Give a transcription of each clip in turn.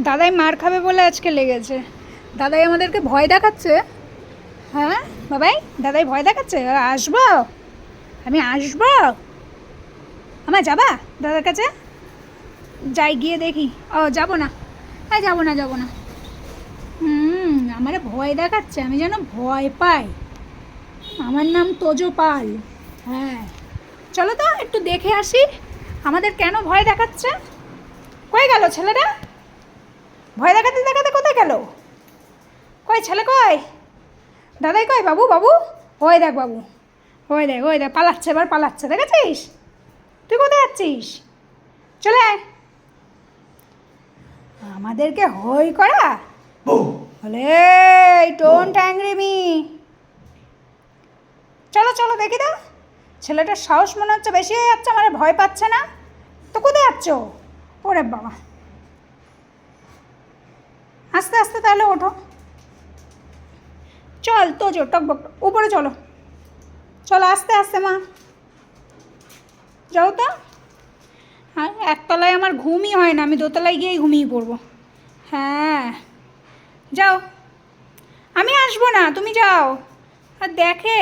দাদাই মার খাবে বলে আজকে লেগেছে। দাদাই আমাদেরকে ভয় দেখাচ্ছে। হ্যাঁ বাবাই, দাদাই ভয় দেখাচ্ছে। আসবো, আমি আসবো। আমার যাবা দাদার কাছে? যাই গিয়ে দেখি। ও যাবো না, হ্যাঁ যাবো না যাবো না। আমারে ভয় দেখাচ্ছে, আমি যেন ভয় পাই। আমার নাম তোজো পাল। হ্যাঁ চলো তো একটু দেখে আসি আমাদের কেন ভয় দেখাচ্ছে। কই গেল ছেলেটা? ভয় দেখাতে দেখাতে কোথায় গেল? কই ছেলে কই? দাদাই কই? বাবু বাবু, ওই দেখ বাবু, ওই দেখ ওই দেখ পালাচ্ছে, এবার পালাচ্ছে, দেখেছিস? তুই কোথায় যাচ্ছিস? চলে আয়। আমাদেরকে হই করা বলে ডোন্ট অ্যাংরি মি। চলো চলো দেখি দাও, ছেলেটার সাহস মনে হচ্ছে বেশি হয়ে যাচ্ছে, আমার ভয় পাচ্ছে না তো। কোথায় যাচ্ছ? ওরে বাবা, আস্তে আস্তে তাহলে ওঠো। চল তোজো টকবক উপরে চলো, চলো আস্তে আস্তে মা, যাও তো। হ্যাঁ একতলায় আমার ঘুমই হয় না, আমি দোতলায় গিয়েই ঘুমিয়ে পড়বো। হ্যাঁ যাও, আমি আসবো না, তুমি যাও। আর দেখে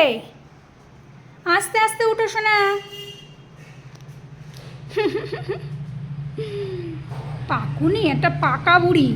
আস্তে আস্তে উঠো শোনা। পাকুনি একটা পাকা বুড়ি।